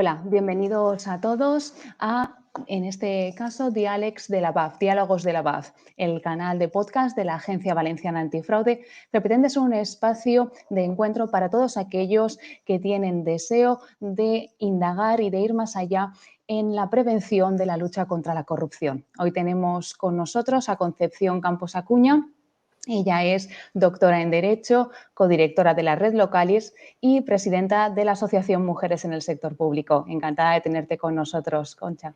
Hola, bienvenidos a todos a, en este caso, Diálegs de la BAF, Diálogos de la BAF, el canal de podcast de la Agencia Valenciana Antifraude, que pretende ser un espacio de encuentro para todos aquellos que tienen deseo de indagar y de ir más allá en la prevención de la lucha contra la corrupción. Hoy tenemos con nosotros a Concepción Campos Acuña. Ella es doctora en Derecho, codirectora de la Red Localis y presidenta de la Asociación Mujeres en el Sector Público. Encantada de tenerte con nosotros, Concha.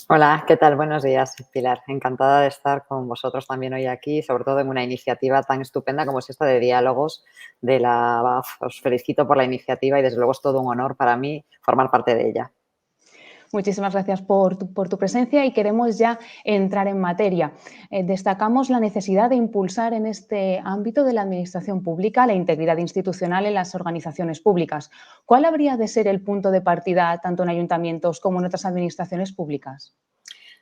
Hola, ¿qué tal? Buenos días, Pilar. Encantada de estar con vosotros también hoy aquí, sobre todo en una iniciativa tan estupenda como es esta de diálogos de la BAF. Os felicito por la iniciativa y desde luego es todo un honor para mí formar parte de ella. Muchísimas gracias por tu presencia y queremos ya entrar en materia. Destacamos la necesidad de impulsar en este ámbito de la administración pública la integridad institucional en las organizaciones públicas. ¿Cuál habría de ser el punto de partida tanto en ayuntamientos como en otras administraciones públicas?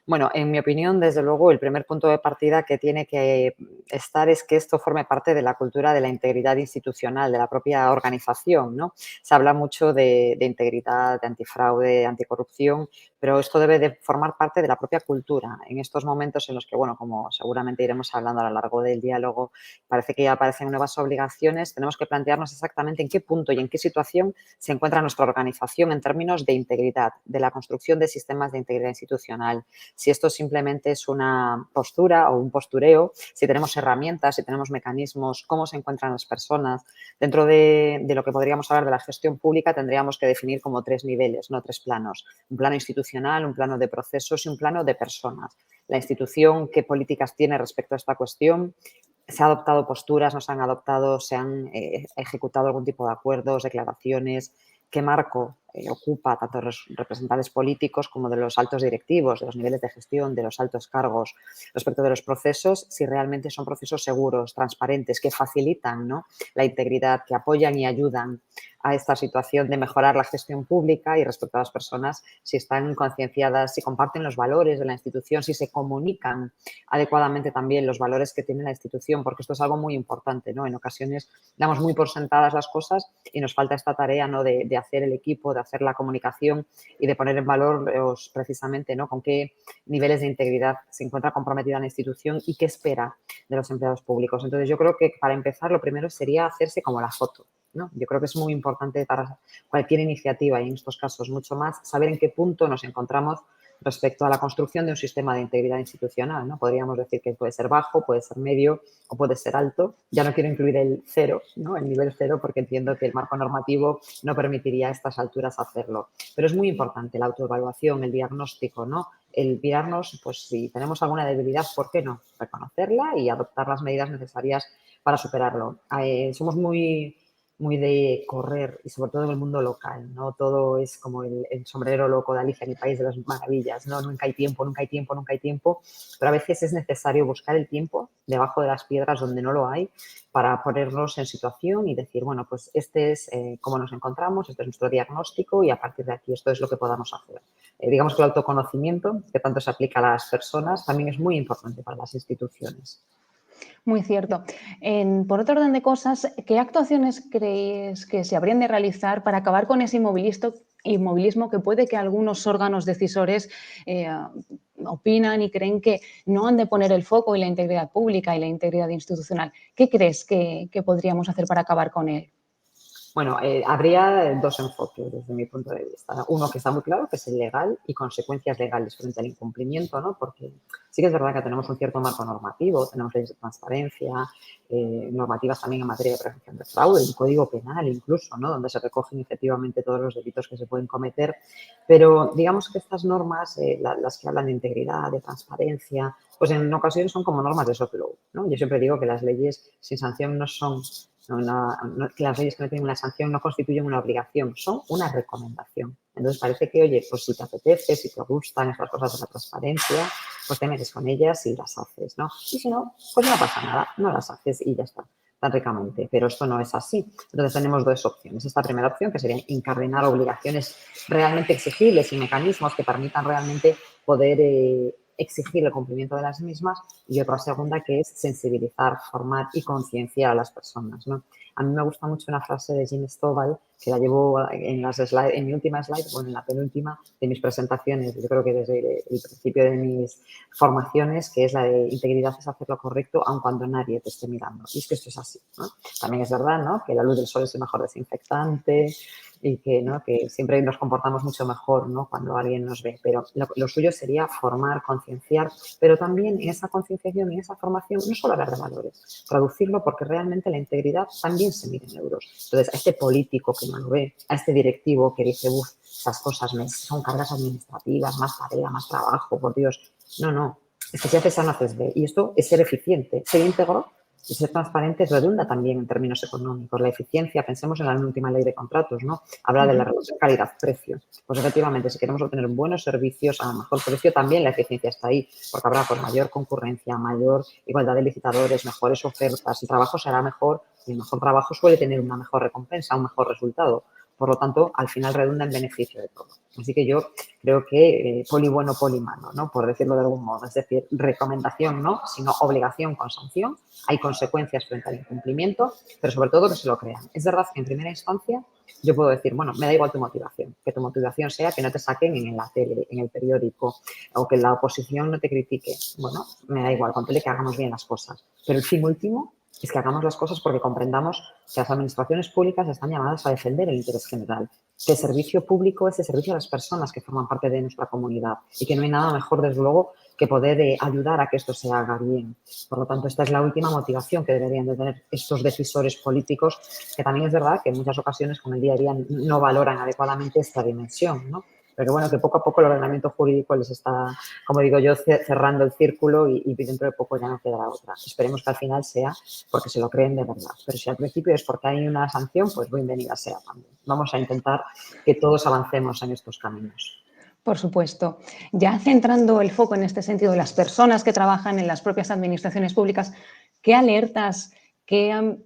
Bueno, en mi opinión, desde luego, el primer punto de partida que tiene que estar es que esto forme parte de la cultura de la integridad institucional, de la propia organización, ¿no? Se habla mucho de integridad, de antifraude, de anticorrupción, pero esto debe de formar parte de la propia cultura. En estos momentos en los que, bueno, como seguramente iremos hablando a lo largo del diálogo, parece que ya aparecen nuevas obligaciones, tenemos que plantearnos exactamente en qué punto y en qué situación se encuentra nuestra organización en términos de integridad, de la construcción de sistemas de integridad institucional. Si esto simplemente es una postura o un postureo, si tenemos herramientas, si tenemos mecanismos, cómo se encuentran las personas. Dentro de lo que podríamos hablar de la gestión pública, tendríamos que definir como tres niveles, no tres planos. Un plano institucional, un plano de procesos y un plano de personas. La institución, qué políticas tiene respecto a esta cuestión. ¿Se han adoptado posturas, no se han adoptado, se han ejecutado algún tipo de acuerdos, declaraciones? ¿Qué marco ocupa tanto los representantes políticos como de los altos directivos, de los niveles de gestión, de los altos cargos respecto de los procesos? Si realmente son procesos seguros, transparentes, que facilitan, ¿no?, la integridad, que apoyan y ayudan a esta situación de mejorar la gestión pública y respecto a las personas, si están concienciadas, si comparten los valores de la institución, si se comunican adecuadamente también los valores que tiene la institución, porque esto es algo muy importante, ¿no? En ocasiones damos muy por sentadas las cosas y nos falta esta tarea, ¿no?, de hacer el equipo, de hacer la comunicación y de poner en valor precisamente, ¿no?, con qué niveles de integridad se encuentra comprometida la institución y qué espera de los empleados públicos. Entonces, yo creo que para empezar lo primero sería hacerse como la foto, ¿no? Yo creo que es muy importante para cualquier iniciativa y en estos casos mucho más saber en qué punto nos encontramos respecto a la construcción de un sistema de integridad institucional, ¿no? Podríamos decir que puede ser bajo, puede ser medio o puede ser alto. Ya no quiero incluir el cero, ¿no?, el nivel cero, porque entiendo que el marco normativo no permitiría a estas alturas hacerlo. Pero es muy importante la autoevaluación, el diagnóstico, ¿no? El mirarnos, pues si tenemos alguna debilidad, ¿por qué no? Reconocerla y adoptar las medidas necesarias para superarlo. Somos muy de correr y sobre todo en el mundo local, ¿no? Todo es como el sombrero loco de Alicia en el País de las Maravillas, ¿no? Nunca hay tiempo, nunca hay tiempo, nunca hay tiempo, pero a veces es necesario buscar el tiempo debajo de las piedras donde no lo hay para ponernos en situación y decir, bueno, pues este es cómo nos encontramos, este es nuestro diagnóstico y a partir de aquí esto es lo que podamos hacer. Digamos que el autoconocimiento, que tanto se aplica a las personas, también es muy importante para las instituciones. Muy cierto. Por otro orden de cosas, ¿qué actuaciones crees que se habrían de realizar para acabar con ese inmovilismo que puede que algunos órganos decisores opinan y creen que no han de poner el foco en la integridad pública y la integridad institucional? ¿Qué crees que podríamos hacer para acabar con él? Bueno, habría dos enfoques desde mi punto de vista. Uno que está muy claro, que es el legal y consecuencias legales frente al incumplimiento, ¿no? Porque sí que es verdad que tenemos un cierto marco normativo, tenemos leyes de transparencia, normativas también en materia de prevención de fraude, un código penal incluso, ¿no?, donde se recogen efectivamente todos los delitos que se pueden cometer. Pero digamos que estas normas, las que hablan de integridad, de transparencia, pues en ocasiones son como normas de soft law, ¿no? Yo siempre digo que las leyes sin sanción no son... que las leyes que no tienen una sanción no constituyen una obligación, son una recomendación. Entonces parece que, oye, pues si te apetece, si te gustan estas cosas de la transparencia, pues te metes con ellas y las haces, ¿no? Y si no, pues no pasa nada, no las haces y ya está, tan ricamente. Pero esto no es así. Entonces tenemos dos opciones. Esta primera opción, que sería encardenar obligaciones realmente exigibles y mecanismos que permitan realmente poder exigir el cumplimiento de las mismas, y otra segunda que es sensibilizar, formar y concienciar a las personas, ¿no? A mí me gusta mucho una frase de Jim Stovall, que la llevo en mi última slide, bueno, en la penúltima de mis presentaciones, yo creo que desde el principio de mis formaciones, que es la de integridad es hacer lo correcto aun cuando nadie te esté mirando. Y es que esto es así, ¿no? También es verdad, ¿no?, que la luz del sol es el mejor desinfectante y que, ¿no?, que siempre nos comportamos mucho mejor, ¿no?, cuando alguien nos ve. Pero lo suyo sería formar, concienciar, pero también en esa concienciación y en esa formación no solo hablar de valores, traducirlo, porque realmente la integridad también se mide en euros. Entonces, a este político que no lo ve, a este directivo que dice, uff, esas cosas son cargas administrativas, más tarea, más trabajo, por Dios. No. Es que si haces A, no haces B. Y esto es ser eficiente. Ser íntegro y ser transparente redunda también en términos económicos. La eficiencia, pensemos en la última ley de contratos, ¿no? Habla de la relación calidad-precio. Pues efectivamente, si queremos obtener buenos servicios a mejor precio, también la eficiencia está ahí, porque habrá pues mayor concurrencia, mayor igualdad de licitadores, mejores ofertas, el trabajo será mejor y el mejor trabajo suele tener una mejor recompensa, un mejor resultado. Por lo tanto, al final redunda en beneficio de todo. Así que yo creo que poli bueno, poli malo, ¿no?, por decirlo de algún modo. Es decir, recomendación no, sino obligación con sanción. Hay consecuencias frente al incumplimiento, pero sobre todo que se lo crean. Es verdad que en primera instancia yo puedo decir, bueno, me da igual tu motivación, que tu motivación sea que no te saquen en la tele, en el periódico, o que la oposición no te critique. Bueno, me da igual, con que hagamos bien las cosas. Pero el fin último es que hagamos las cosas porque comprendamos que las administraciones públicas están llamadas a defender el interés general, que el servicio público es el servicio a las personas que forman parte de nuestra comunidad y que no hay nada mejor, desde luego, que poder ayudar a que esto se haga bien. Por lo tanto, esta es la última motivación que deberían de tener estos decisores políticos, que también es verdad que en muchas ocasiones con el día a día no valoran adecuadamente esta dimensión, ¿no? Pero bueno, que poco a poco el ordenamiento jurídico les está, como digo yo, cerrando el círculo y dentro de poco ya no quedará otra. Esperemos que al final sea porque se lo creen de verdad. Pero si al principio es porque hay una sanción, pues bienvenida sea también. Vamos a intentar que todos avancemos en estos caminos. Por supuesto. Ya centrando el foco en este sentido de las personas que trabajan en las propias administraciones públicas, ¿qué alertas, ¿en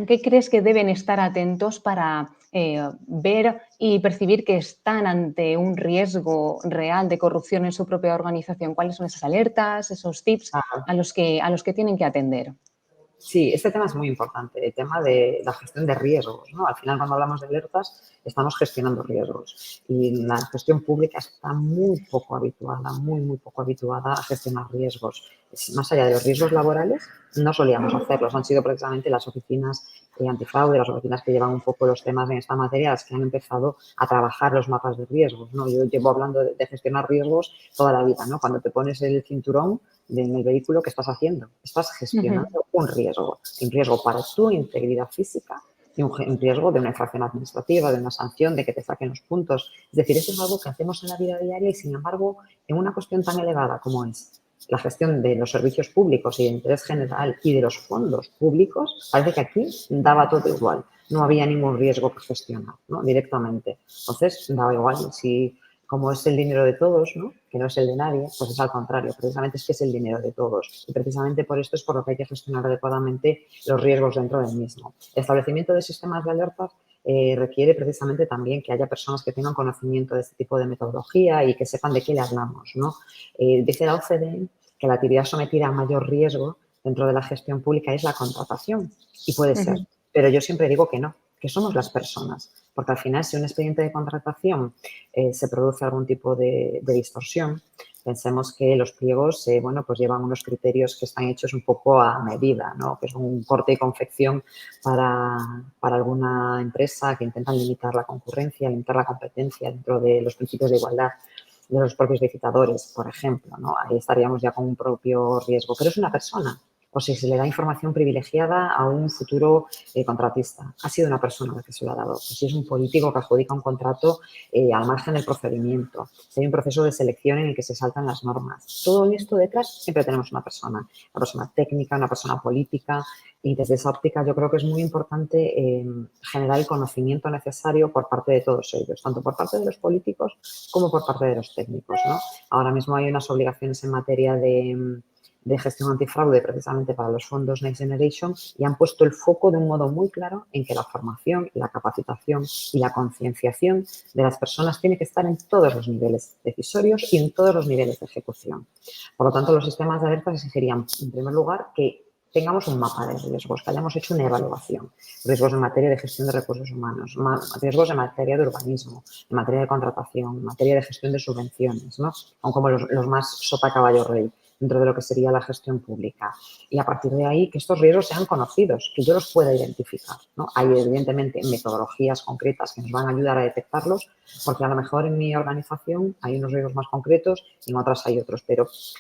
qué crees que deben estar atentos para ver y percibir que están ante un riesgo real de corrupción en su propia organización? ¿Cuáles son esas alertas, esos tips Ajá. a los que tienen que atender? Sí, este tema es muy importante, el tema de la gestión de riesgos, ¿no? Al final, cuando hablamos de alertas, estamos gestionando riesgos y la gestión pública está muy poco habituada a gestionar riesgos. Más allá de los riesgos laborales, no solíamos hacerlos. Han sido precisamente las oficinas antifraude, las oficinas que llevan un poco los temas en esta materia, las que han empezado a trabajar los mapas de riesgos, ¿no? Yo llevo hablando de gestionar riesgos toda la vida, ¿no? Cuando te pones el cinturón en el vehículo, ¿qué estás haciendo? Estás gestionando un riesgo para tu integridad física y un riesgo de una infracción administrativa, de una sanción, de que te saquen los puntos. Es decir, eso es algo que hacemos en la vida diaria y, sin embargo, en una cuestión tan elevada como es la gestión de los servicios públicos y de interés general y de los fondos públicos, parece que aquí daba todo igual. No había ningún riesgo que gestionar, ¿no?, directamente. Entonces, daba igual si, como es el dinero de todos, ¿no?, que no es el de nadie, pues es al contrario, precisamente es que es el dinero de todos. Y precisamente por esto es por lo que hay que gestionar adecuadamente los riesgos dentro del mismo. El establecimiento de sistemas de alertas requiere precisamente también que haya personas que tengan conocimiento de este tipo de metodología y que sepan de qué le hablamos, ¿no? Dice la OCDE que la actividad sometida a mayor riesgo dentro de la gestión pública es la contratación. Y puede ser, pero yo siempre digo que no, que somos las personas. Porque al final, si un expediente de contratación se produce algún tipo de distorsión, pensemos que los pliegos, bueno, pues llevan unos criterios que están hechos un poco a medida, ¿no?, que es un corte y confección para alguna empresa, que intentan limitar la concurrencia, limitar la competencia dentro de los principios de igualdad de los propios licitadores, por ejemplo, ¿no? Ahí estaríamos ya con un propio riesgo. Pero es una persona. O si se le da información privilegiada a un futuro contratista. Ha sido una persona la que se lo ha dado. O si es un político que adjudica un contrato al margen del procedimiento. Si hay un proceso de selección en el que se saltan las normas. Todo esto detrás siempre tenemos una persona técnica, una persona política. Y desde esa óptica yo creo que es muy importante generar el conocimiento necesario por parte de todos ellos, tanto por parte de los políticos como por parte de los técnicos, ¿no? Ahora mismo hay unas obligaciones en materia de de gestión antifraude precisamente para los fondos Next Generation y han puesto el foco de un modo muy claro en que la formación, la capacitación y la concienciación de las personas tiene que estar en todos los niveles decisorios y en todos los niveles de ejecución. Por lo tanto, los sistemas de alertas exigirían, en primer lugar, que tengamos un mapa de riesgos, que hayamos hecho una evaluación, riesgos en materia de gestión de recursos humanos, riesgos en materia de urbanismo, en materia de contratación, en materia de gestión de subvenciones, ¿no? Son como los más sota caballo rey dentro de lo que sería la gestión pública. Y a partir de ahí, que estos riesgos sean conocidos, que yo los pueda identificar, ¿no? Hay, evidentemente, metodologías concretas que nos van a ayudar a detectarlos, porque a lo mejor en mi organización hay unos riesgos más concretos y en otras hay otros,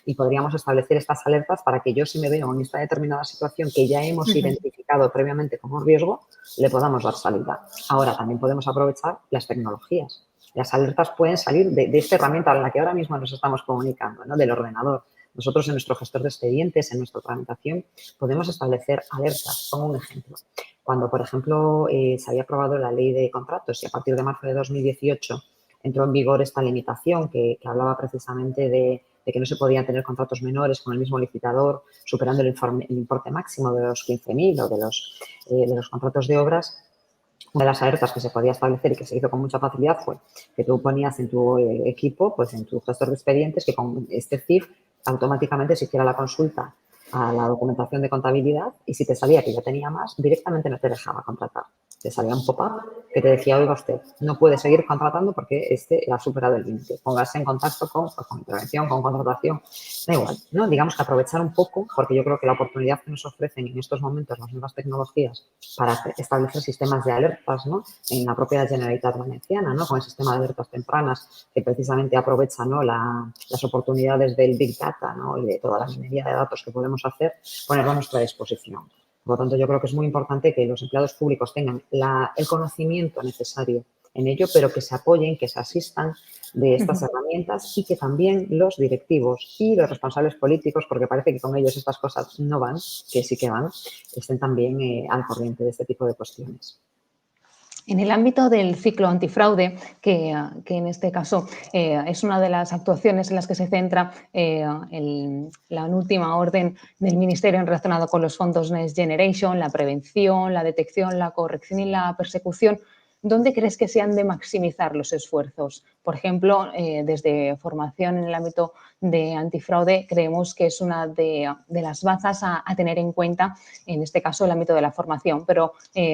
y podríamos establecer estas alertas para que yo, si me veo en esta determinada situación que ya hemos identificado previamente como riesgo, le podamos dar salida. Ahora, también podemos aprovechar las tecnologías. Las alertas pueden salir de esta herramienta en la que ahora mismo nos estamos comunicando, ¿no? Del ordenador. Nosotros en nuestro gestor de expedientes, en nuestra tramitación, podemos establecer alertas. Pongo un ejemplo. Cuando, por ejemplo, se había aprobado la ley de contratos y a partir de marzo de 2018 entró en vigor esta limitación que hablaba precisamente de que no se podían tener contratos menores con el mismo licitador, superando el importe máximo de los 15.000 o de los contratos de obras. Una de las alertas que se podía establecer y que se hizo con mucha facilidad fue que tú ponías en tu equipo, pues en tu gestor de expedientes, que con este CIF automáticamente se hiciera la consulta a la documentación de contabilidad y si te salía que ya tenía más, directamente no te dejaba contratar. Te salía un pop-up que te decía, oiga usted, no puede seguir contratando porque este ha superado el límite. Póngase en contacto con intervención, con contratación, da igual, ¿no? Digamos que aprovechar un poco, porque yo creo que la oportunidad que nos ofrecen en estos momentos las nuevas tecnologías para establecer sistemas de alertas, ¿no? En la propia Generalitat Valenciana, ¿no? Con el sistema de alertas tempranas que precisamente aprovecha, ¿no? Las oportunidades del Big Data, ¿no? Y de toda la minería de datos que podemos hacer, ponerlo a nuestra disposición. Por lo tanto, yo creo que es muy importante que los empleados públicos tengan el conocimiento necesario en ello, pero que se apoyen, que se asistan de estas herramientas y que también los directivos y los responsables políticos, porque parece que con ellos estas cosas no van, que sí que van, estén también al corriente de este tipo de cuestiones. En el ámbito del ciclo antifraude, que en este caso es una de las actuaciones en las que se centra la última orden del Ministerio relacionado con los fondos Next Generation, la prevención, la detección, la corrección y la persecución, ¿dónde crees que se han de maximizar los esfuerzos? Por ejemplo, desde formación en el ámbito de antifraude, creemos que es una de las bazas a tener en cuenta, en este caso, el ámbito de la formación, pero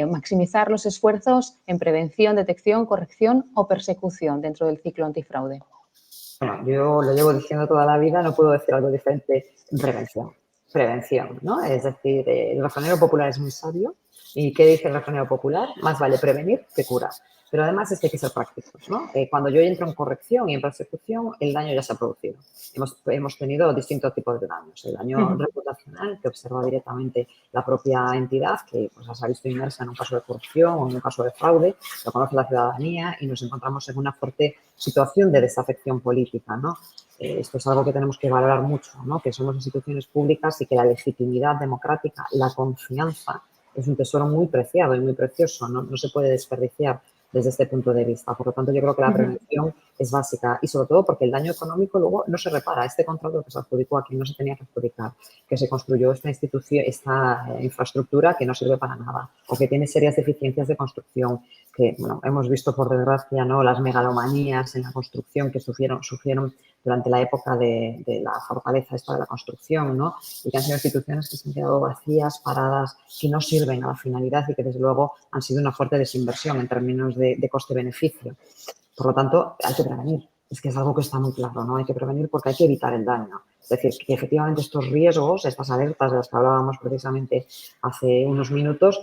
maximizar los esfuerzos en prevención, detección, corrección o persecución dentro del ciclo antifraude. Bueno, yo lo llevo diciendo toda la vida, no puedo decir algo diferente en prevención. Prevención, ¿no? Es decir, el refranero popular es muy sabio. ¿Y qué dice el refranero popular? Más vale prevenir que curar. Pero además es que hay que ser prácticos, ¿no? Cuando yo entro en corrección y en persecución, el daño ya se ha producido. Hemos tenido distintos tipos de daños. El daño reputacional, que observa directamente la propia entidad, que pues, se ha visto inmersa en un caso de corrupción o en un caso de fraude, lo conoce la ciudadanía y nos encontramos en una fuerte situación de desafección política, ¿no? Esto es algo que tenemos que valorar mucho, ¿no? Que somos instituciones públicas y que la legitimidad democrática, la confianza, es un tesoro muy preciado y muy precioso, no se puede desperdiciar desde este punto de vista. Por lo tanto, yo creo que la prevención es básica y sobre todo porque el daño económico luego no se repara. Este contrato que se adjudicó aquí no se tenía que adjudicar, que se construyó esta institución, esta infraestructura que no sirve para nada o que tiene serias deficiencias de construcción, que bueno, hemos visto por desgracia, ¿no? Las megalomanías en la construcción que sufrieron durante la época de la fortaleza esta de la construcción, ¿no? Y que han sido instituciones que se han quedado vacías, paradas, que no sirven a la finalidad y que desde luego han sido una fuerte desinversión en términos de coste-beneficio. Por lo tanto, hay que prevenir. Es que es algo que está muy claro, ¿no? Hay que prevenir porque hay que evitar el daño. Es decir, que efectivamente estos riesgos, estas alertas de las que hablábamos precisamente hace unos minutos,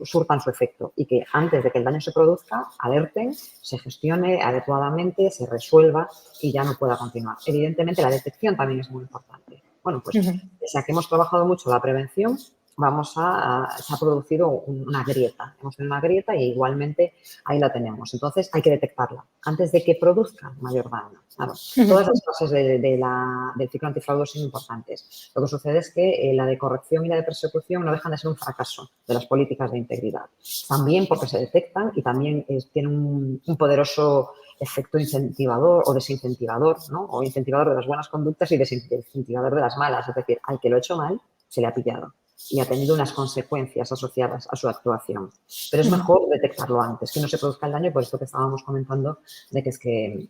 surtan su efecto y que antes de que el daño se produzca, alerten, se gestione adecuadamente, se resuelva y ya no pueda continuar. Evidentemente, la detección también es muy importante. Bueno, pues pese a que hemos trabajado mucho la prevención, se ha producido una grieta. Hemos tenido una grieta y igualmente ahí la tenemos. Entonces, hay que detectarla antes de que produzca mayor daño. Claro, todas las fases del ciclo antifraude son importantes. Lo que sucede es que la de corrección y la de persecución no dejan de ser un fracaso de las políticas de integridad. También porque se detectan y también tienen un poderoso efecto incentivador o desincentivador, ¿no? O incentivador de las buenas conductas y desincentivador de las malas. Es decir, al que lo ha hecho mal, se le ha pillado y ha tenido unas consecuencias asociadas a su actuación. Pero es mejor detectarlo antes, que no se produzca el daño, por esto que estábamos comentando, de que es que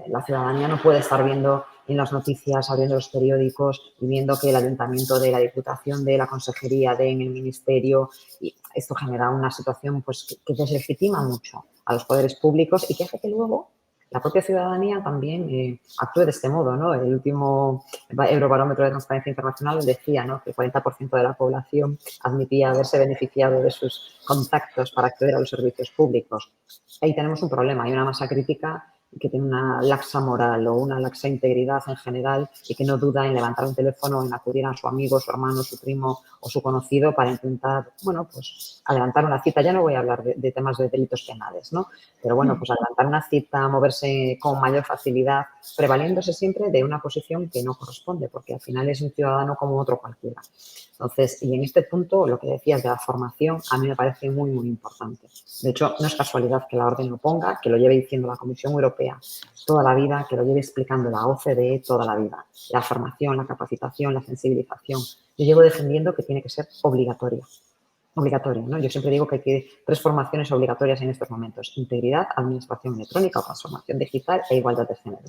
la ciudadanía no puede estar viendo en las noticias, abriendo los periódicos y viendo que el ayuntamiento de la Diputación, de la Consejería, de en el Ministerio, y esto genera una situación pues, que deslegitima mucho a los poderes públicos y que hace que luego la propia ciudadanía también actúe de este modo, ¿no? El último Eurobarómetro de Transparencia Internacional decía, ¿no?, que el 40% de la población admitía haberse beneficiado de sus contactos para acceder a los servicios públicos. Ahí tenemos un problema, hay una masa crítica que tiene una laxa moral o una laxa integridad en general y que no duda en levantar un teléfono o en acudir a su amigo, su hermano, su primo o su conocido para intentar, bueno, pues adelantar una cita. Ya no voy a hablar de temas de delitos penales, ¿no? Pero bueno, pues adelantar una cita, moverse con mayor facilidad, prevaliéndose siempre de una posición que no corresponde, porque al final es un ciudadano como otro cualquiera. Entonces, y en este punto, lo que decías de la formación, a mí me parece muy, muy importante. De hecho, no es casualidad que la orden lo ponga, que lo lleve diciendo la Comisión Europea toda la vida, que lo lleve explicando la OCDE toda la vida. La formación, la capacitación, la sensibilización. Yo llevo defendiendo que tiene que ser obligatoria. Obligatoria, ¿no? Yo siempre digo que hay 3 formaciones obligatorias en estos momentos: integridad, administración electrónica o transformación digital e igualdad de género.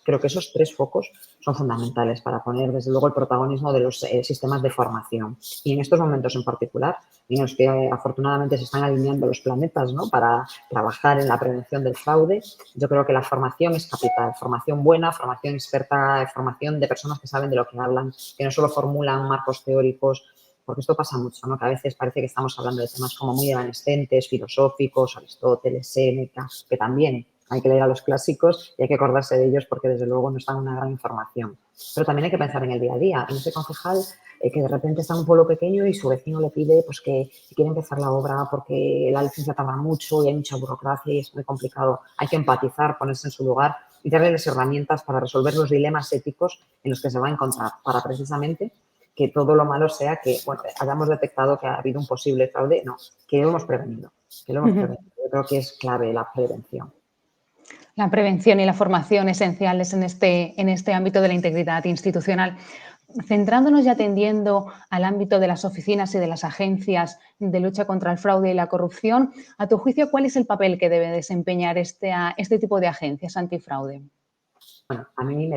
Creo que esos 3 focos son fundamentales para poner, desde luego, el protagonismo de los sistemas de formación. Y en estos momentos en particular, en los que afortunadamente se están alineando los planetas, ¿no?, para trabajar en la prevención del fraude, yo creo que la formación es capital. Formación buena, formación experta, formación de personas que saben de lo que hablan, que no solo formulan marcos teóricos, porque esto pasa mucho, ¿no?, que a veces parece que estamos hablando de temas como muy evanescentes, filosóficos, Aristóteles, Séneca, que también hay que leer a los clásicos y hay que acordarse de ellos porque desde luego nos dan una gran información. Pero también hay que pensar en el día a día, en ese concejal que de repente está en un pueblo pequeño y su vecino le pide pues que quiere empezar la obra porque la licencia tarda mucho y hay mucha burocracia y es muy complicado. Hay que empatizar, ponerse en su lugar y darle las herramientas para resolver los dilemas éticos en los que se va a encontrar, para precisamente que todo lo malo sea que, bueno, hayamos detectado que ha habido un posible fraude, no, que lo hemos prevenido, que lo hemos prevenido. Yo creo que es clave la prevención. La prevención y la formación esenciales en este ámbito de la integridad institucional. Centrándonos y atendiendo al ámbito de las oficinas y de las agencias de lucha contra el fraude y la corrupción, a tu juicio, ¿cuál es el papel que debe desempeñar este tipo de agencias antifraude? Bueno, a mí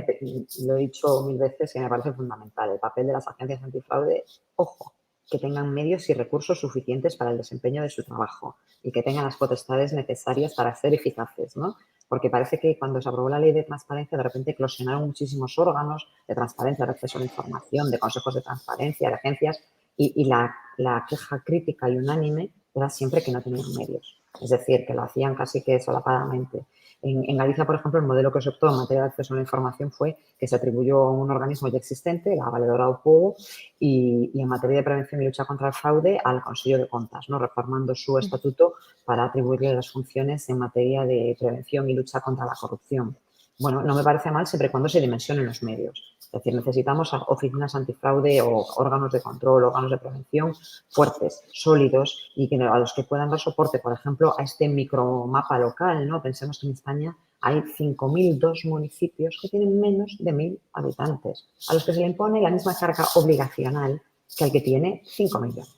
lo he dicho 1000 veces que me parece fundamental el papel de las agencias antifraude. Ojo, que tengan medios y recursos suficientes para el desempeño de su trabajo y que tengan las potestades necesarias para ser eficaces, ¿no? Porque parece que cuando se aprobó la ley de transparencia, de repente eclosionaron muchísimos órganos de transparencia, de acceso a la información, de consejos de transparencia, de agencias, y la queja crítica y unánime era siempre que no tenían medios. Es decir, que lo hacían casi que solapadamente. En Galicia, por ejemplo, el modelo que se optó en materia de acceso a la información fue que se atribuyó a un organismo ya existente, la Valedora do Pobo, y en materia de prevención y lucha contra el fraude al Consejo de Contas, ¿no?, reformando su estatuto para atribuirle las funciones en materia de prevención y lucha contra la corrupción. Bueno, no me parece mal siempre y cuando se dimensionen los medios. Es decir, necesitamos oficinas antifraude o órganos de control, órganos de prevención fuertes, sólidos y que, a los que puedan dar soporte, por ejemplo, a este micromapa local, ¿no? Pensemos que en España hay 5.002 municipios que tienen menos de 1.000 habitantes, a los que se le impone la misma carga obligacional que al que tiene 5 millones.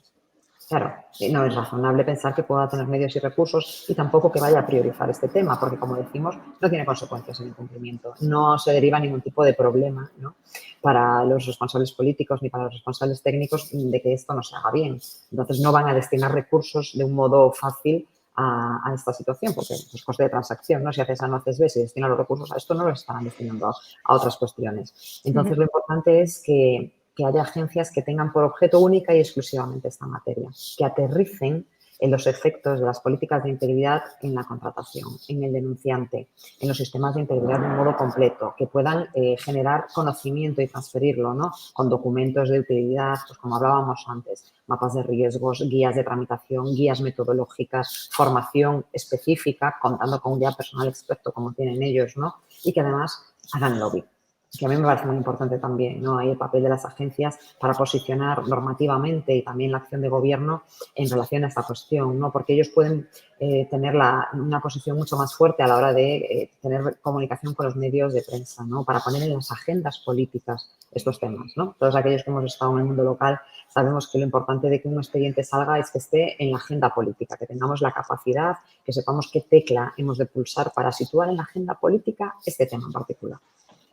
Claro, no es razonable pensar que pueda tener medios y recursos y tampoco que vaya a priorizar este tema, porque, como decimos, no tiene consecuencias en el cumplimiento. No se deriva ningún tipo de problema, ¿no?, para los responsables políticos ni para los responsables técnicos de que esto no se haga bien. Entonces, no van a destinar recursos de un modo fácil a esta situación, porque es coste de transacción, ¿no? Si haces A no haces B, si destinas los recursos a esto, no los estarán destinando a otras cuestiones. Entonces, lo importante es que haya agencias que tengan por objeto única y exclusivamente esta materia, que aterricen en los efectos de las políticas de integridad en la contratación, en el denunciante, en los sistemas de integridad de un modo completo, que puedan generar conocimiento y transferirlo, ¿no?, con documentos de utilidad, pues como hablábamos antes, mapas de riesgos, guías de tramitación, guías metodológicas, formación específica, contando con un ya personal experto como tienen ellos, ¿no?, y que además hagan lobby. que a mí me parece muy importante también, ¿no? Ahí el papel de las agencias para posicionar normativamente y también la acción de gobierno en relación a esta cuestión, ¿no? Porque ellos pueden tener una posición mucho más fuerte a la hora de tener comunicación con los medios de prensa, ¿no? Para poner en las agendas políticas estos temas, ¿no? Todos aquellos que hemos estado en el mundo local sabemos que lo importante de que un expediente salga es que esté en la agenda política, que tengamos la capacidad, que sepamos qué tecla hemos de pulsar para situar en la agenda política este tema en particular.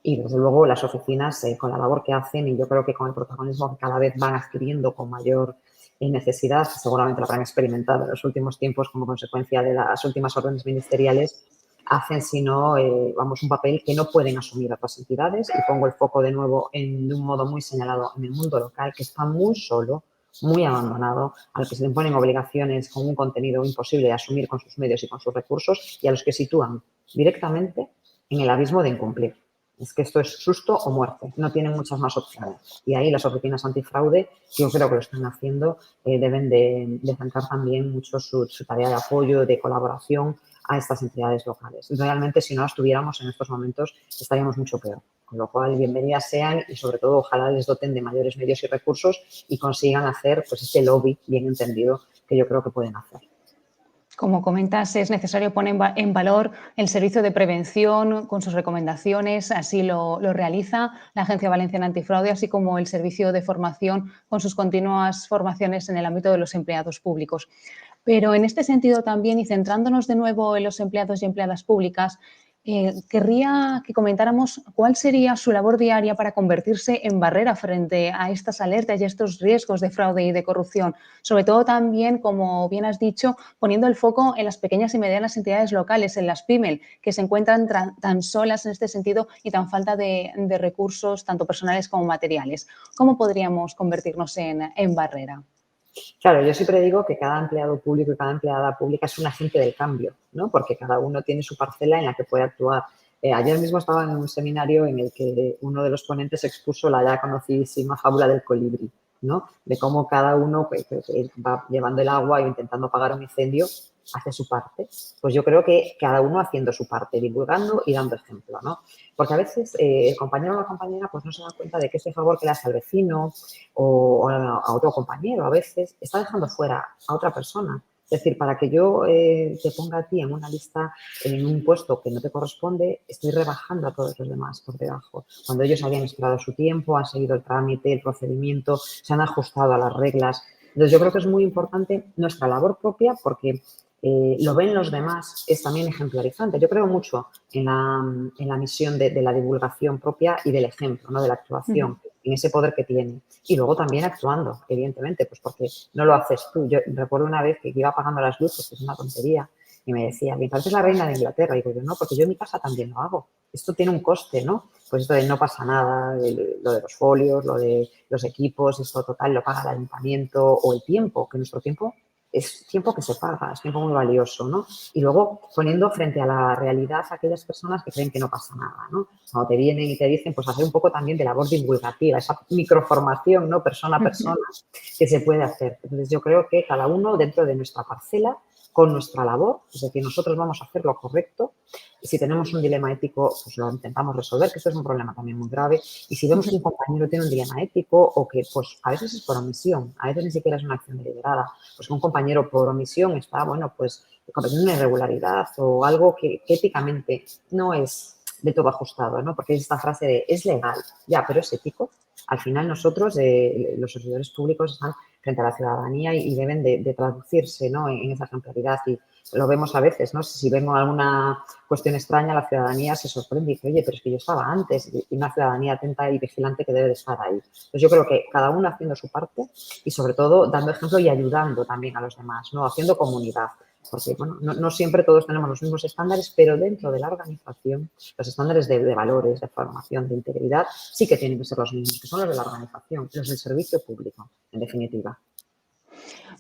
Y, desde luego, las oficinas, con la labor que hacen y yo creo que con el protagonismo que cada vez van adquiriendo con mayor necesidad, seguramente lo habrán experimentado en los últimos tiempos como consecuencia de las últimas órdenes ministeriales, hacen, si no, vamos, un papel que no pueden asumir otras entidades. Y pongo el foco de nuevo de un modo muy señalado en el mundo local, que está muy solo, muy abandonado, al que se le imponen obligaciones con un contenido imposible de asumir con sus medios y con sus recursos, y a los que sitúan directamente en el abismo de incumplir. Es que esto es susto o muerte, no tienen muchas más opciones. Y ahí las oficinas antifraude, que yo creo que lo están haciendo, deben de centrar también mucho su tarea de apoyo, de colaboración a estas entidades locales. Realmente, si no estuviéramos en estos momentos, estaríamos mucho peor. Con lo cual, bienvenidas sean y, sobre todo, ojalá les doten de mayores medios y recursos y consigan hacer, pues, este lobby bien entendido que yo creo que pueden hacer. Como comentas, es necesario poner en valor el servicio de prevención con sus recomendaciones, así lo realiza la Agencia Valenciana Antifraude, así como el servicio de formación con sus continuas formaciones en el ámbito de los empleados públicos. Pero en este sentido también, y centrándonos de nuevo en los empleados y empleadas públicas, querría que comentáramos cuál sería su labor diaria para convertirse en barrera frente a estas alertas y a estos riesgos de fraude y de corrupción. Sobre todo también, como bien has dicho, poniendo el foco en las pequeñas y medianas entidades locales, en las PYME, que se encuentran tan solas en este sentido y tan falta de recursos, tanto personales como materiales. ¿Cómo podríamos convertirnos en barrera? Claro, yo siempre digo que cada empleado público y cada empleada pública es un agente del cambio, ¿no? Porque cada uno tiene su parcela en la que puede actuar. Ayer mismo estaba en un seminario en el que uno de los ponentes expuso la ya conocidísima fábula del colibrí, ¿no? De cómo cada uno que va llevando el agua e intentando apagar un incendio hace su parte. Pues yo creo que cada uno haciendo su parte, divulgando y dando ejemplo, ¿no? Porque a veces el compañero o la compañera pues no se da cuenta de que ese favor que le hace al vecino o a otro compañero a veces está dejando fuera a otra persona. Es decir, para que yo te ponga a ti en una lista, en un puesto que no te corresponde, estoy rebajando a todos los demás por debajo. Cuando ellos habían esperado su tiempo, han seguido el trámite, el procedimiento, se han ajustado a las reglas. Entonces, yo creo que es muy importante nuestra labor propia porque lo ven los demás, es también ejemplarizante. Yo creo mucho en la misión de la divulgación propia y del ejemplo, ¿no? De la actuación, en ese poder que tiene. Y luego también actuando, evidentemente, pues porque no lo haces tú. Yo recuerdo una vez que iba apagando las luces, que es una tontería, y me decía, me pareces la reina de Inglaterra. Y digo yo, no, porque yo en mi casa también lo hago. Esto tiene un coste, ¿no? Pues esto de no pasa nada, lo de los folios, lo de los equipos, esto total lo paga el ayuntamiento, o el tiempo, que nuestro tiempo es tiempo que se paga, es tiempo muy valioso, ¿no? Y luego poniendo frente a la realidad a aquellas personas que creen que no pasa nada, ¿no? Cuando te vienen y te dicen, pues hacer un poco también de labor divulgativa, esa microformación, ¿no? Persona a persona que se puede hacer. Entonces yo creo que cada uno dentro de nuestra parcela, con nuestra labor, es decir, nosotros vamos a hacer lo correcto y si tenemos un dilema ético, pues lo intentamos resolver, que esto es un problema también muy grave. Y si vemos que un compañero tiene un dilema ético o que, pues a veces es por omisión, a veces ni siquiera es una acción deliberada, pues que un compañero por omisión está, bueno, pues cometiendo una irregularidad o algo que éticamente no es de todo ajustado, ¿no? Porque es esta frase de es legal, ya, pero es ético. Al final nosotros, los servidores públicos, están frente a la ciudadanía y deben de traducirse, ¿no? En esa ejemplaridad y lo vemos a veces, ¿no? Si vemos alguna cuestión extraña, la ciudadanía se sorprende y dice, oye, pero es que yo estaba antes, y una ciudadanía atenta y vigilante que debe de estar ahí. Entonces yo creo que cada uno haciendo su parte y sobre todo dando ejemplo y ayudando también a los demás, ¿no? Haciendo comunidad. Porque, bueno, no siempre todos tenemos los mismos estándares, pero dentro de la organización, los estándares de valores, de formación, de integridad, sí que tienen que ser los mismos, que son los de la organización, los del servicio público, en definitiva.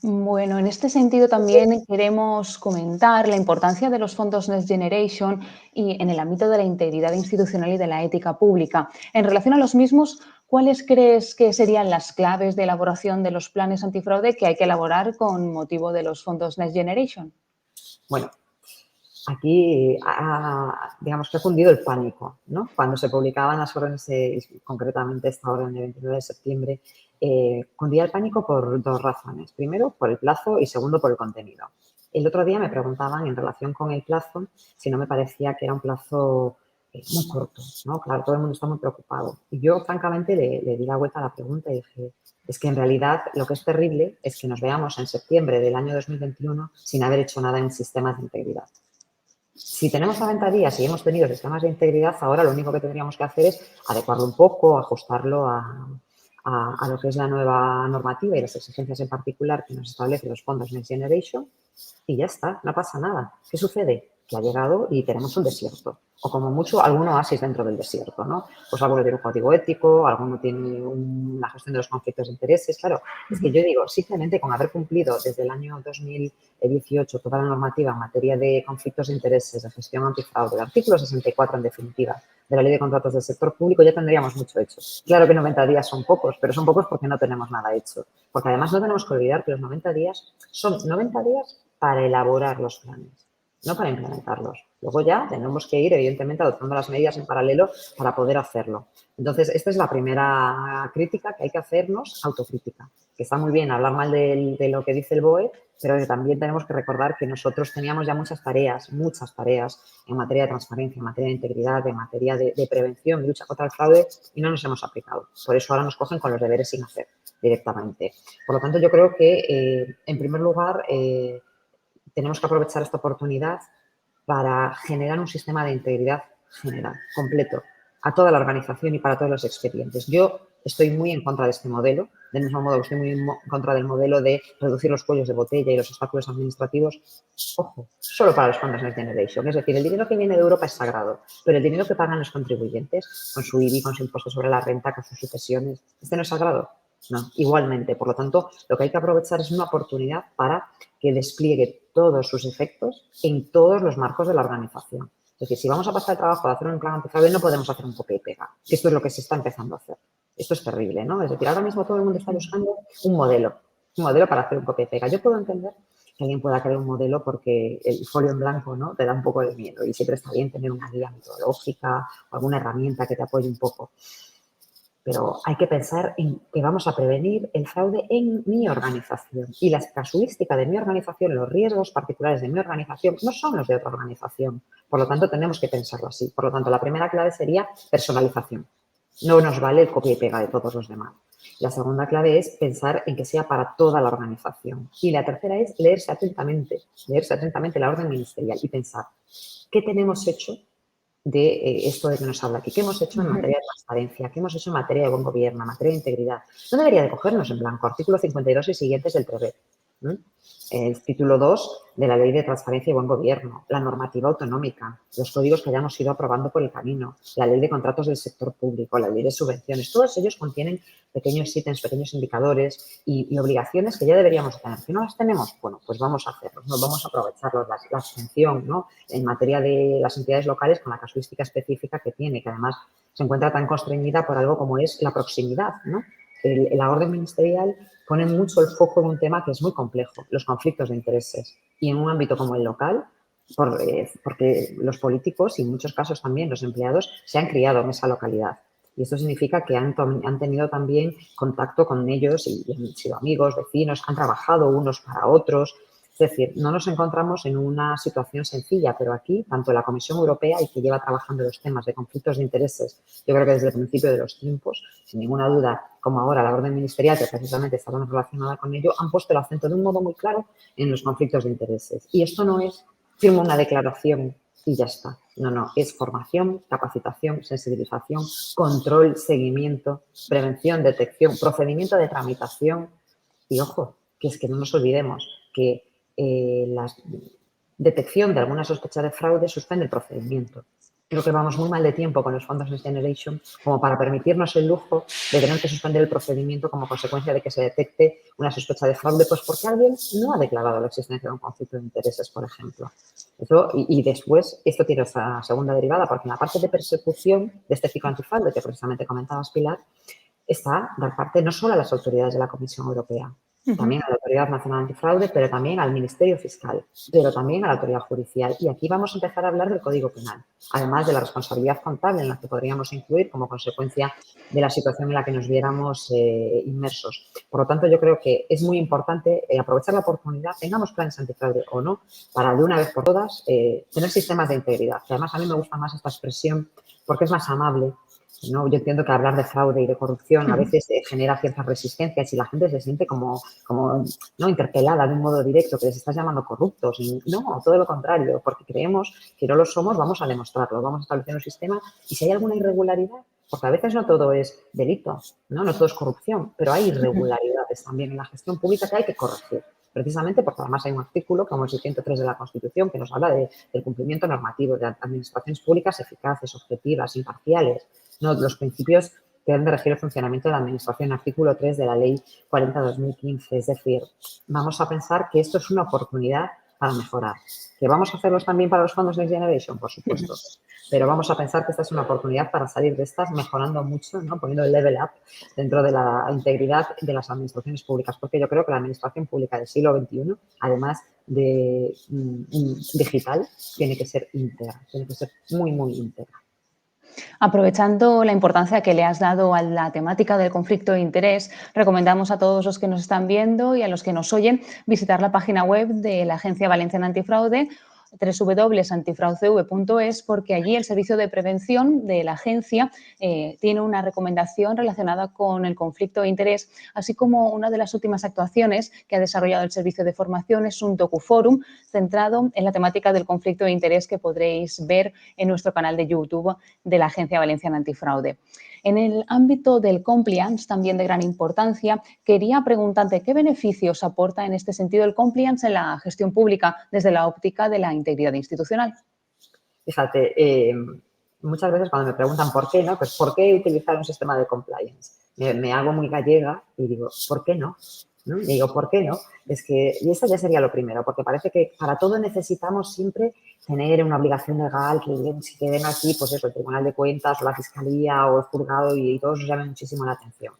Bueno, en este sentido también queremos comentar la importancia de los fondos Next Generation y en el ámbito de la integridad institucional y de la ética pública. En relación a los mismos, ¿cuáles crees que serían las claves de elaboración de los planes antifraude que hay que elaborar con motivo de los fondos Next Generation? Bueno, aquí, digamos que ha cundido el pánico, ¿no? Cuando se publicaban las órdenes, concretamente esta orden del 29 de septiembre, cundía el pánico por dos razones. Primero, por el plazo y segundo, por el contenido. El otro día me preguntaban en relación con el plazo si no me parecía que era un plazo muy corto, ¿no? Claro, todo el mundo está muy preocupado. Y yo, francamente, le di la vuelta a la pregunta y dije, es que en realidad lo que es terrible es que nos veamos en septiembre del año 2021 sin haber hecho nada en sistemas de integridad. Si tenemos 90 días y hemos tenido sistemas de integridad, ahora lo único que tendríamos que hacer es adecuarlo un poco, ajustarlo a lo que es la nueva normativa y las exigencias en particular que nos establecen los fondos Next Generation y ya está, no pasa nada. ¿Qué sucede? Que ha llegado y tenemos un desierto. O como mucho, algún oasis dentro del desierto, ¿no? Pues alguno tiene un código ético, alguno tiene la gestión de los conflictos de intereses. Claro, es que yo digo, simplemente con haber cumplido desde el año 2018 toda la normativa en materia de conflictos de intereses, de gestión antifraude, el artículo 64 en definitiva, de la Ley de Contratos del Sector Público, ya tendríamos mucho hecho. Claro que 90 días son pocos, pero son pocos porque no tenemos nada hecho. Porque además no tenemos que olvidar que los 90 días son 90 días para elaborar los planes, no para implementarlos. Luego ya tenemos que ir, evidentemente, adoptando las medidas en paralelo para poder hacerlo. Entonces, esta es la primera crítica que hay que hacernos, autocrítica. Que está muy bien hablar mal de lo que dice el BOE, pero que también tenemos que recordar que nosotros teníamos ya muchas tareas en materia de transparencia, en materia de integridad, en materia de prevención, de lucha contra el fraude y no nos hemos aplicado. Por eso ahora nos cogen con los deberes sin hacer directamente. Por lo tanto, yo creo que, en primer lugar, tenemos que aprovechar esta oportunidad para generar un sistema de integridad general, completo, a toda la organización y para todos los expedientes. Yo estoy muy en contra de este modelo, del mismo modo que estoy muy en contra del modelo de reducir los cuellos de botella y los obstáculos administrativos, ojo, solo para los fondos Next Generation. Es decir, el dinero que viene de Europa es sagrado, pero el dinero que pagan los contribuyentes, con su IBI, con su impuesto sobre la renta, con sus sucesiones, ¿este no es sagrado? No, igualmente. Por lo tanto, lo que hay que aprovechar es una oportunidad para que despliegue todos sus efectos en todos los marcos de la organización. Es decir, si vamos a pasar el trabajo de hacer un plan antifraude, no podemos hacer un copia y pega, que esto es lo que se está empezando a hacer. Esto es terrible, ¿no? Es decir, ahora mismo todo el mundo está buscando un modelo para hacer un copia y pega. Yo puedo entender que alguien pueda crear un modelo porque el folio en blanco, ¿no?, te da un poco de miedo y siempre está bien tener una guía metodológica o alguna herramienta que te apoye un poco. Pero hay que pensar en que vamos a prevenir el fraude en mi organización. Y la casuística de mi organización, los riesgos particulares de mi organización, no son los de otra organización. Por lo tanto, tenemos que pensarlo así. Por lo tanto, la primera clave sería personalización. No nos vale el copia y pega de todos los demás. La segunda clave es pensar en que sea para toda la organización. Y la tercera es leerse atentamente la orden ministerial y pensar, ¿qué tenemos hecho de esto de que nos habla aquí? ¿Qué hemos hecho en materia de transparencia? ¿Qué hemos hecho en materia de buen gobierno, en materia de integridad? No debería de cogernos en blanco. Artículo 52 y siguientes del PREVED. El título 2 de la Ley de Transparencia y Buen Gobierno, la normativa autonómica, los códigos que hayamos ido aprobando por el camino, la Ley de Contratos del Sector Público, la Ley de Subvenciones, todos ellos contienen pequeños ítems, pequeños indicadores y obligaciones que ya deberíamos tener. ¿Que no las tenemos? Bueno, pues vamos a hacerlos, ¿no? Vamos a aprovecharlos. La abstención, ¿no?, en materia de las entidades locales con la casuística específica que tiene, que además se encuentra tan constreñida por algo como es la proximidad, ¿no? La orden ministerial pone mucho el foco en un tema que es muy complejo, los conflictos de intereses. Y en un ámbito como el local, porque los políticos y en muchos casos también los empleados se han criado en esa localidad. Y esto significa que han tenido también contacto con ellos y han sido amigos, vecinos, han trabajado unos para otros. Es decir, no nos encontramos en una situación sencilla, pero aquí, tanto la Comisión Europea, y que lleva trabajando los temas de conflictos de intereses, yo creo que desde el principio de los tiempos, sin ninguna duda, como ahora la orden ministerial, que precisamente está relacionada con ello, han puesto el acento de un modo muy claro en los conflictos de intereses. Y esto no es firmo una declaración y ya está. No, es formación, capacitación, sensibilización, control, seguimiento, prevención, detección, procedimiento de tramitación. Y ojo, que es que no nos olvidemos que la detección de alguna sospecha de fraude suspende el procedimiento. Creo que vamos muy mal de tiempo con los fondos Next Generation como para permitirnos el lujo de tener que suspender el procedimiento como consecuencia de que se detecte una sospecha de fraude, pues porque alguien no ha declarado la existencia de un conflicto de intereses, por ejemplo. Eso, y después, esto tiene esa segunda derivada, porque en la parte de persecución de este ciclo antifraude que precisamente comentabas, Pilar, está dar parte no solo a las autoridades de la Comisión Europea, también a la Autoridad Nacional Antifraude, pero también al Ministerio Fiscal, pero también a la Autoridad Judicial. Y aquí vamos a empezar a hablar del Código Penal, además de la responsabilidad contable en la que podríamos incluir como consecuencia de la situación en la que nos viéramos inmersos. Por lo tanto, yo creo que es muy importante aprovechar la oportunidad, tengamos planes antifraude o no, para de una vez por todas tener sistemas de integridad. Que además a mí me gusta más esta expresión porque es más amable. ¿No? Yo entiendo que hablar de fraude y de corrupción a veces genera ciertas resistencias y la gente se siente como ¿no? interpelada de un modo directo, que les estás llamando corruptos. Y no, todo lo contrario, porque creemos que no lo somos, vamos a demostrarlo, vamos a establecer un sistema y si hay alguna irregularidad, porque a veces no todo es delito, no todo es corrupción, pero hay irregularidades también en la gestión pública que hay que corregir. Precisamente porque además hay un artículo, como es el 103 de la Constitución, que nos habla del cumplimiento normativo de administraciones públicas eficaces, objetivas, imparciales. ¿No? Los principios que deben de regir el funcionamiento de la Administración, artículo 3 de la Ley 40-2015. Es decir, vamos a pensar que esto es una oportunidad para mejorar. ¿Que vamos a hacerlos también para los fondos Next Generation? Por supuesto. Pero vamos a pensar que esta es una oportunidad para salir de estas mejorando mucho, ¿no? Poniendo el level up dentro de la integridad de las administraciones públicas. Porque yo creo que la administración pública del siglo XXI, además de digital, tiene que ser íntegra, tiene que ser muy, muy íntegra. Aprovechando la importancia que le has dado a la temática del conflicto de interés, recomendamos a todos los que nos están viendo y a los que nos oyen visitar la página web de la Agencia Valenciana Antifraude, www.antifraudcv.es, porque allí el servicio de prevención de la agencia tiene una recomendación relacionada con el conflicto de interés, así como una de las últimas actuaciones que ha desarrollado el servicio de formación es un docuforum centrado en la temática del conflicto de interés que podréis ver en nuestro canal de YouTube de la Agencia Valenciana Antifraude. En el ámbito del compliance, también de gran importancia, quería preguntarte qué beneficios aporta en este sentido el compliance en la gestión pública desde la óptica de la integridad institucional. Fíjate, muchas veces cuando me preguntan por qué, ¿no? Pues ¿por qué utilizar un sistema de compliance? Me hago muy gallega y digo, ¿por qué no? ¿No? Y digo, ¿por qué no? Y esto ya sería lo primero, porque parece que para todo necesitamos siempre tener una obligación legal, que si queden aquí, pues eso, el Tribunal de Cuentas o la Fiscalía o el juzgado y todos nos llamen muchísimo la atención.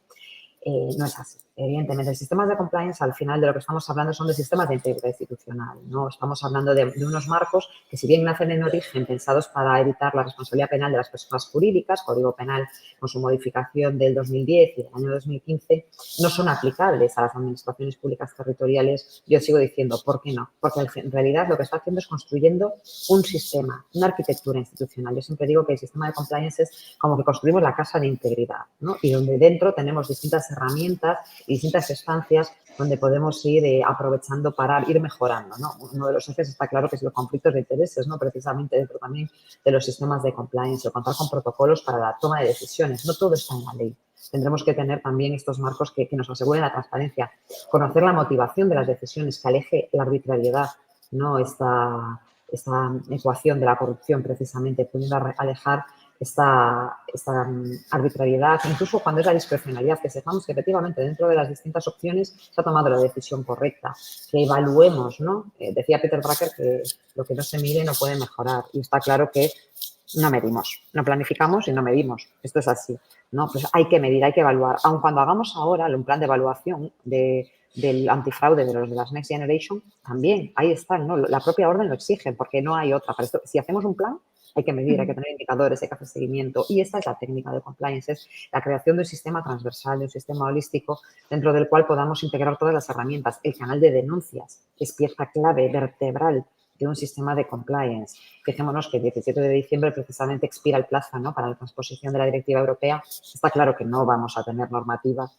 No es así. Evidentemente, los sistemas de compliance, al final de lo que estamos hablando son de sistemas de integridad institucional, ¿no? Estamos hablando de unos marcos que, si bien nacen en origen pensados para evitar la responsabilidad penal de las personas jurídicas, Código Penal con su modificación del 2010 y del año 2015, no son aplicables a las administraciones públicas territoriales. Yo sigo diciendo, ¿por qué no? Porque en realidad lo que está haciendo es construyendo un sistema, una arquitectura institucional. Yo siempre digo que el sistema de compliance es como que construimos la casa de integridad, ¿no? Y donde dentro tenemos distintas herramientas y distintas estancias donde podemos ir aprovechando para ir mejorando, ¿no? Uno de los ejes está claro que es los conflictos de intereses, ¿no? Precisamente dentro también de los sistemas de compliance o contar con protocolos para la toma de decisiones. No todo está en la ley. Tendremos que tener también estos marcos que nos aseguren la transparencia, conocer la motivación de las decisiones, que aleje la arbitrariedad, ¿no? Esta ecuación de la corrupción, precisamente, pudiendo alejar esta arbitrariedad, incluso cuando es la discrecionalidad, que sepamos que efectivamente dentro de las distintas opciones se ha tomado la decisión correcta, que evaluemos, ¿no? Decía Peter Drucker que lo que no se mide no puede mejorar, y está claro que no medimos, no planificamos y no medimos. Esto es así, ¿no? Pues hay que medir, hay que evaluar. Aun cuando hagamos ahora un plan de evaluación del antifraude de los de las Next Generation, también ahí están, ¿no? La propia orden lo exige, porque no hay otra. Para esto, si hacemos un plan, hay que medir, hay que tener indicadores, hay que hacer seguimiento. Y esta es la técnica de compliance, es la creación de un sistema transversal, de un sistema holístico, dentro del cual podamos integrar todas las herramientas. El canal de denuncias es pieza clave, vertebral, de un sistema de compliance. Fijémonos que el 17 de diciembre precisamente expira el plazo, ¿no? Para la transposición de la directiva europea. Está claro que no vamos a tener normativa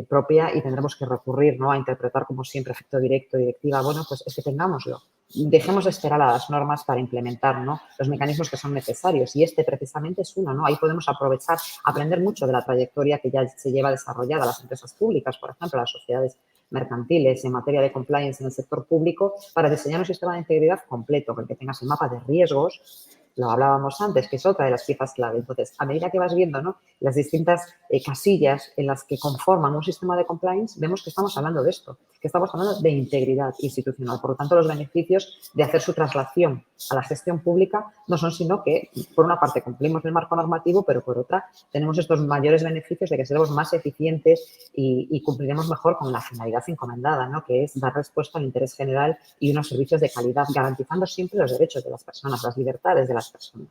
propia y tendremos que recurrir, ¿no? A interpretar, como siempre, efecto directo, directiva. Bueno, pues es que tengámoslo. Dejemos de esperar a las normas para implementar, ¿no? Los mecanismos que son necesarios, y este precisamente es uno, ¿no? Ahí podemos aprovechar, aprender mucho de la trayectoria que ya se lleva desarrollada, las empresas públicas, por ejemplo, las sociedades mercantiles en materia de compliance en el sector público, para diseñar un sistema de integridad completo, que tengas el mapa de riesgos, lo hablábamos antes, que es otra de las piezas clave. Entonces, a medida que vas viendo, ¿no?, las distintas casillas en las que conforman un sistema de compliance, vemos que estamos hablando de esto, que estamos hablando de integridad institucional. Por lo tanto, los beneficios de hacer su traslación a la gestión pública no son sino que, por una parte, cumplimos el marco normativo, pero por otra, tenemos estos mayores beneficios de que seremos más eficientes y cumpliremos mejor con la finalidad encomendada, ¿no?, que es dar respuesta al interés general y unos servicios de calidad, garantizando siempre los derechos de las personas, las libertades de las personas,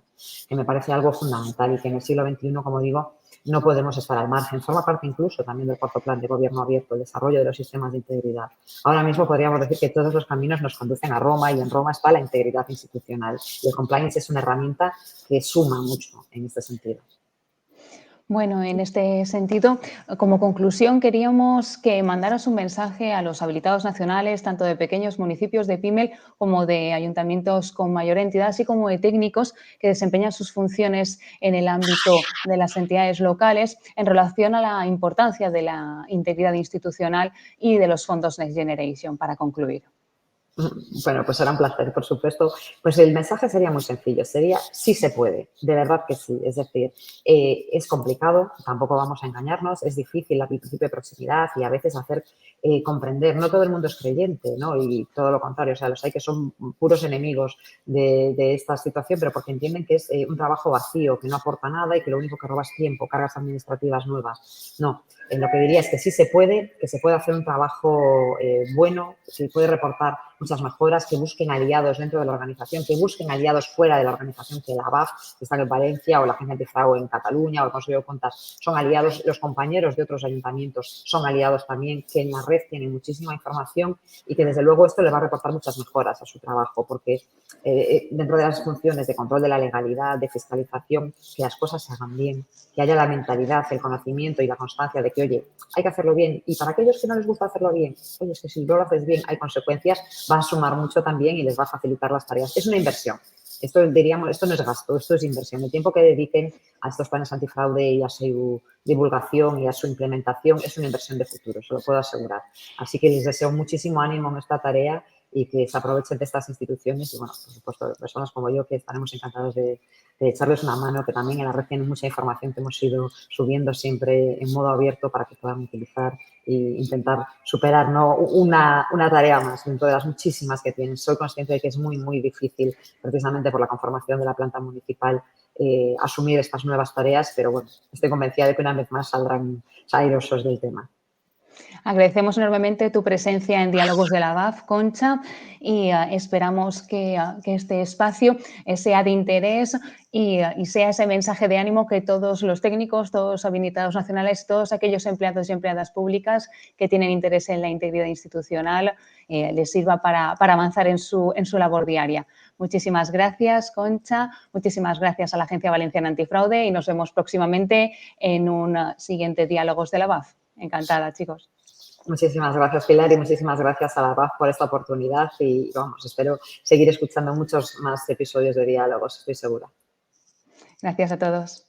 que me parece algo fundamental y que en el siglo XXI, como digo, no podemos estar al margen. Forma parte incluso también del cuarto plan de gobierno abierto, el desarrollo de los sistemas de integridad. Ahora mismo podríamos decir que todos los caminos nos conducen a Roma y en Roma está la integridad institucional. Y el compliance es una herramienta que suma mucho en este sentido. Bueno, en este sentido, como conclusión, queríamos que mandaras un mensaje a los habilitados nacionales, tanto de pequeños municipios de PYME como de ayuntamientos con mayor entidad, así como de técnicos que desempeñan sus funciones en el ámbito de las entidades locales en relación a la importancia de la integridad institucional y de los fondos Next Generation, para concluir. Bueno, pues será un placer, por supuesto. Pues el mensaje sería muy sencillo, sería sí se puede, de verdad que sí. Es decir, es complicado, tampoco vamos a engañarnos, es difícil el principio de proximidad y a veces hacer comprender. No todo el mundo es creyente, ¿no? Y todo lo contrario, o sea, los hay que son puros enemigos de esta situación, pero porque entienden que es un trabajo vacío, que no aporta nada y que lo único que roba es tiempo, cargas administrativas nuevas. No, lo que diría es que sí se puede, que se puede hacer un trabajo bueno, se puede reportar muchas mejoras, que busquen aliados dentro de la organización, que busquen aliados fuera de la organización, que la BAF, que está en Valencia, o la Agencia Antifraude en Cataluña, o el Consejo de Cuentas, son aliados, los compañeros de otros ayuntamientos son aliados también, que en la red tienen muchísima información y que desde luego esto le va a reportar muchas mejoras a su trabajo, porque dentro de las funciones de control de la legalidad, de fiscalización, que las cosas se hagan bien, que haya la mentalidad, el conocimiento y la constancia de que, oye, hay que hacerlo bien. Y para aquellos que no les gusta hacerlo bien, oye, es que si no lo haces bien hay consecuencias, va a sumar mucho también y les va a facilitar las tareas. Es una inversión. Esto diríamos, esto no es gasto, esto es inversión. El tiempo que dediquen a estos planes antifraude y a su divulgación y a su implementación es una inversión de futuro, se lo puedo asegurar. Así que les deseo muchísimo ánimo en esta tarea y que se aprovechen de estas instituciones y, bueno, por supuesto, personas como yo que estaremos encantados de echarles una mano, que también en la red tienen mucha información que hemos ido subiendo siempre en modo abierto para que puedan utilizar e intentar superar, ¿no?, una tarea más dentro de las muchísimas que tienen. Soy consciente de que es muy, muy difícil, precisamente por la conformación de la planta municipal, asumir estas nuevas tareas, pero bueno, estoy convencida de que una vez más saldrán airosos del tema. Agradecemos enormemente tu presencia en Diálogos de la BAF, Concha, y esperamos que este espacio sea de interés y sea ese mensaje de ánimo que todos los técnicos, todos los habilitados nacionales, todos aquellos empleados y empleadas públicas que tienen interés en la integridad institucional les sirva para avanzar en su labor diaria. Muchísimas gracias, Concha. Muchísimas gracias a la Agencia Valenciana Antifraude y nos vemos próximamente en un siguiente Diálogos de la BAF. Encantada, chicos. Muchísimas gracias, Pilar, y muchísimas gracias a la BAF por esta oportunidad y, vamos, espero seguir escuchando muchos más episodios de diálogos, estoy segura. Gracias a todos.